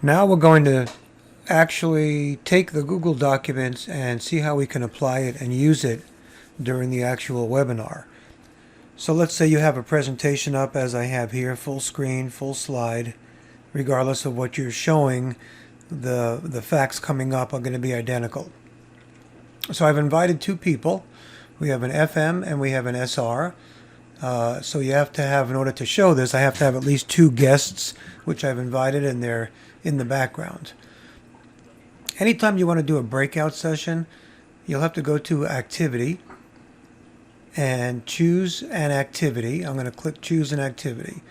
Now we're going to actually take the Google documents and see how we can apply it and use it during the actual webinar. So let's say you have a presentation up as I have here, full screen, full slide. Regardless of what you're showing, the facts coming up are going to be identical. So I've invited two people. We have an FM and we have an SR. So you have to have, in order to show this, I have to have at least two guests, which I've invited, and they're in the background. Anytime you want to do a breakout session, you'll have to go to Activity and choose an activity. I'm going to click Choose an Activity,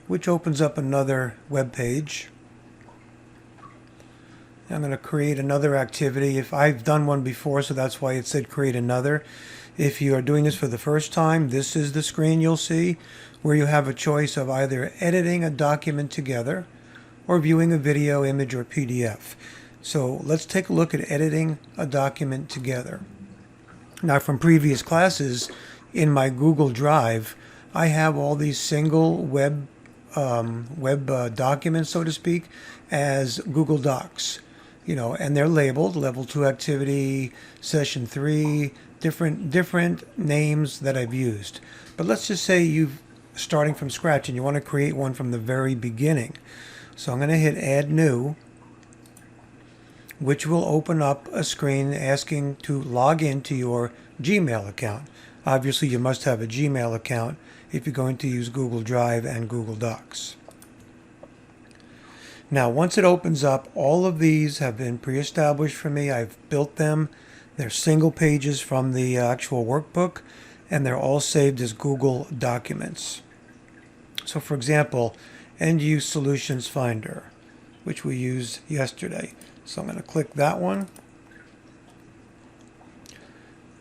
which opens up another web page. I'm going to create another activity. If I've done one before, so that's why it said create another. If you are doing this for the first time, this is the screen you'll see where you have a choice of either editing a document together or viewing a video, image, or PDF. So let's take a look at editing a document together. Now, from previous classes in my Google Drive, I have all these single web documents, so to speak, as Google Docs. And they're labeled Level 2 Activity, Session 3, different names that I've used. But let's just say you're starting from scratch and you want to create one from the very beginning. So I'm going to hit Add New, which will open up a screen asking to log into your Gmail account. Obviously, you must have a Gmail account if you're going to use Google Drive and Google Docs. Now, once it opens up, all of these have been pre-established for me. I've built them. They're single pages from the actual workbook, and they're all saved as Google documents. So, for example, End Use Solutions Finder, which we used yesterday. So I'm going to click that one,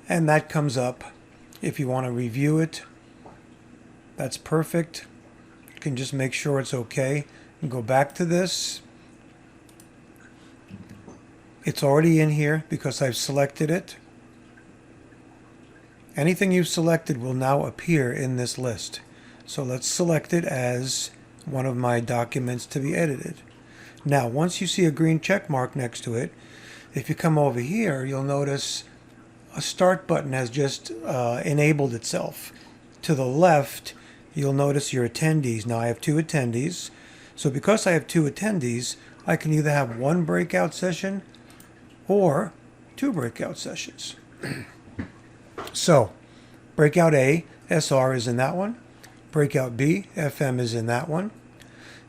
and that comes up. If you want to review it, that's perfect. You can just make sure it's okay and go back to this. It's already in here because I've selected it. Anything you've selected will now appear in this list. So let's select it as one of my documents to be edited. Now, once you see a green check mark next to it, if you come over here, you'll notice a start button has just enabled itself. To the left, you'll notice your attendees. Now, I have two attendees. So because I have two attendees, I can either have one breakout session or two breakout sessions. So, breakout A, SR is in that one. Breakout B, FM is in that one.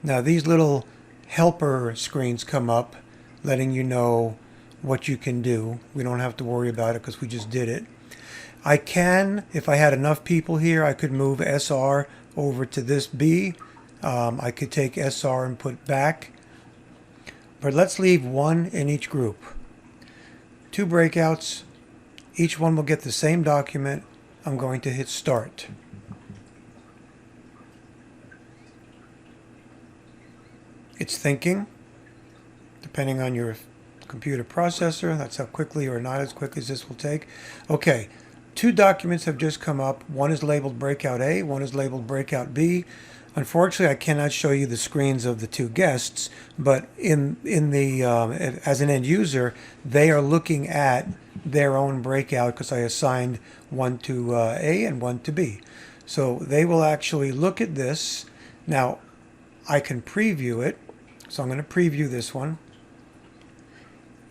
Now, these little helper screens come up letting you know what you can do. We don't have to worry about it because we just did it. I can, if I had enough people here, I could move SR over to this B. I could take SR and put back. But let's leave one in each group. Two breakouts. Each one will get the same document. I'm going to hit Start. It's thinking, depending on your computer processor. That's how quickly or not as quick as this will take. Okay, two documents have just come up. One is labeled Breakout A, one is labeled Breakout B. Unfortunately, I cannot show you the screens of the two guests, but in the as an end user, they are looking at their own breakout because I assigned one to A and one to B. So they will actually look at this. Now, I can preview it. So I'm going to preview this one.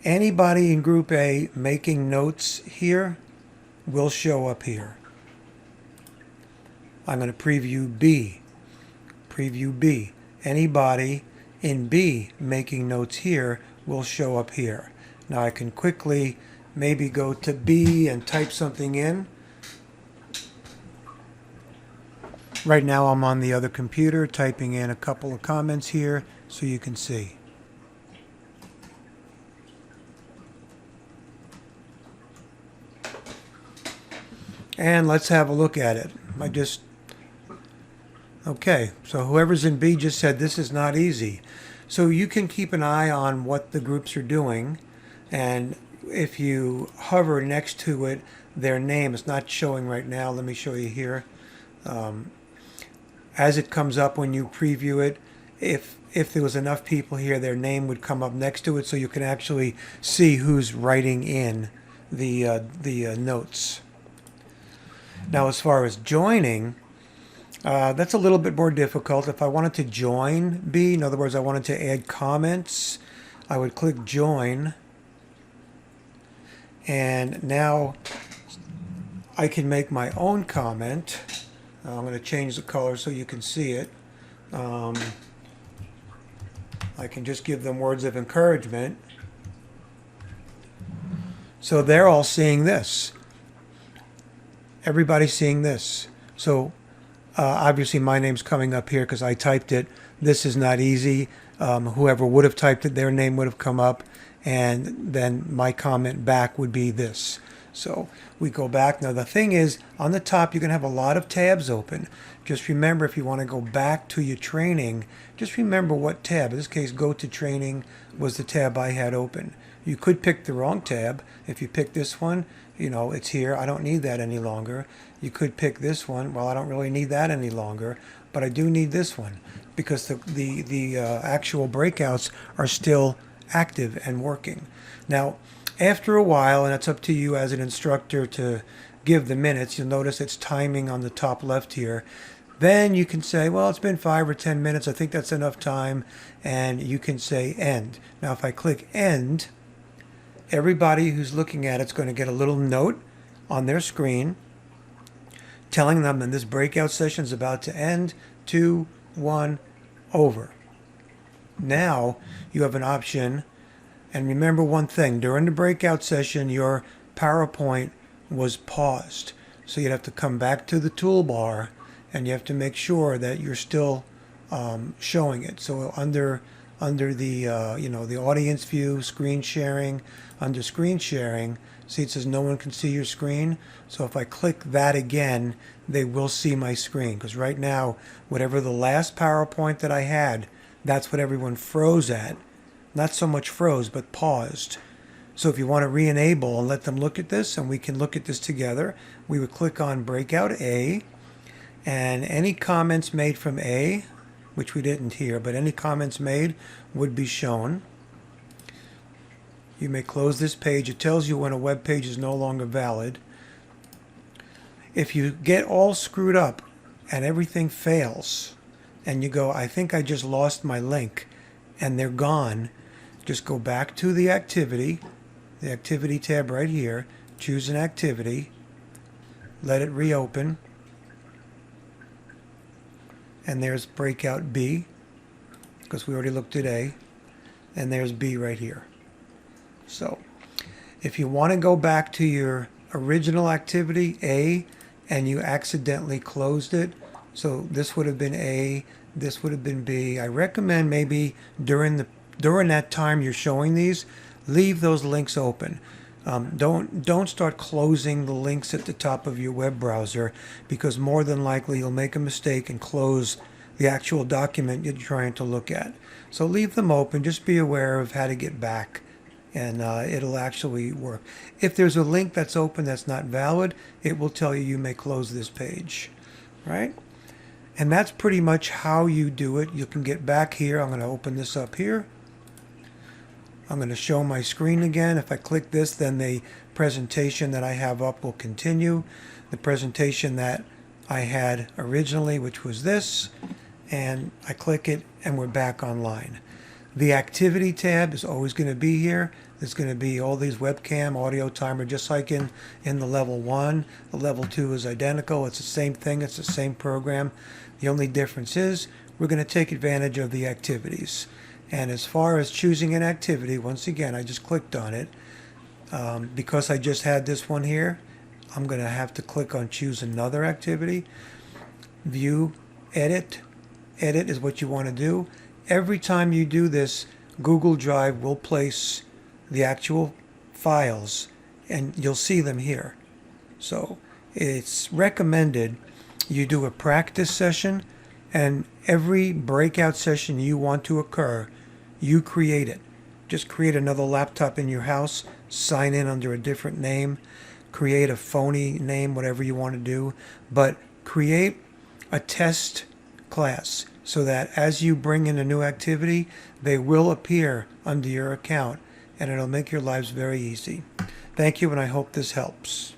Anybody in Group A making notes here will show up here. I'm going to preview B. Preview B. Anybody in B making notes here will show up here. Now I can quickly maybe go to B and type something in. Right now I'm on the other computer typing in a couple of comments here so you can see. And let's have a look at it. Okay, so whoever's in B just said this is not easy. So you can keep an eye on what the groups are doing, and if you hover next to it, their name is not showing right now. Let me show you here. As it comes up when you preview it, if there was enough people here, their name would come up next to it, so you can actually see who's writing in the notes. Now, as far as joining, that's a little bit more difficult. If I wanted to join B, in other words, I wanted to add comments, I would click join, and now I can make my own comment. I'm going to change the color so you can see it. I can just give them words of encouragement. So they're all seeing this. Everybody's seeing this. So obviously my name's coming up here because I typed it. This is not easy. Whoever would have typed it, their name would have come up, and then my comment back would be this. So we go back. Now the thing is, on the top you can have a lot of tabs open. Just remember, if you want to go back to your training, just remember what tab. In this case, GoToTraining was the tab I had open. You could pick the wrong tab. If you pick this one, you know, it's here. I don't need that any longer. You could pick this one. Well, I don't really need that any longer, but I do need this one because the actual breakouts are still active and working. Now, after a while, and it's up to you as an instructor to give the minutes, you'll notice it's timing on the top left here. Then you can say, well, it's been 5 or 10 minutes. I think that's enough time. And you can say end. Now, if I click end, everybody who's looking at it's going to get a little note on their screen telling them that this breakout session is about to end. 2, 1, over. Now you have an option. And remember one thing, during the breakout session, your PowerPoint was paused. So you'd have to come back to the toolbar and you have to make sure that you're still showing it. So under the the audience view, screen sharing, under screen sharing, see it says no one can see your screen. So if I click that again, they will see my screen. Because right now, whatever the last PowerPoint that I had, that's what everyone froze at. Not so much froze, but paused. So if you want to re-enable and let them look at this, and we can look at this together, we would click on Breakout A, and any comments made from A, which we didn't hear, but any comments made would be shown. You may close this page. It tells you when a web page is no longer valid. If you get all screwed up and everything fails, and you go, I think I just lost my link, and they're gone, just go back to the activity tab right here, choose an activity, let it reopen, and there's breakout B, because we already looked at A, and there's B right here. So if you want to go back to your original activity, A, and you accidentally closed it, so this would have been A, this would have been B, I recommend maybe during that time you're showing these, leave those links open. Don't start closing the links at the top of your web browser, because more than likely you'll make a mistake and close the actual document you're trying to look at. So leave them open. Just be aware of how to get back, and it'll actually work. If there's a link that's open that's not valid, it will tell you may close this page, right? And that's pretty much how you do it. You can get back here. I'm going to open this up here. I'm going to show my screen again. If I click this, then the presentation that I have up will continue. The presentation that I had originally, which was this, and I click it, and we're back online. The activity tab is always going to be here. There's going to be all these webcam, audio timer, just like in the level 1. The level 2 is identical. It's the same thing. It's the same program. The only difference is we're going to take advantage of the activities. And as far as choosing an activity, once again, I just clicked on it. Because I just had this one here, I'm going to have to click on choose another activity. View, edit. Edit is what you want to do. Every time you do this, Google Drive will place the actual files, and you'll see them here. So it's recommended you do a practice session, and every breakout session you want to occur, you create it. Just create another laptop in your house, sign in under a different name, create a phony name, whatever you want to do, but create a test class. so that as you bring in a new activity, they will appear under your account, and it'll make your lives very easy. Thank you, and I hope this helps.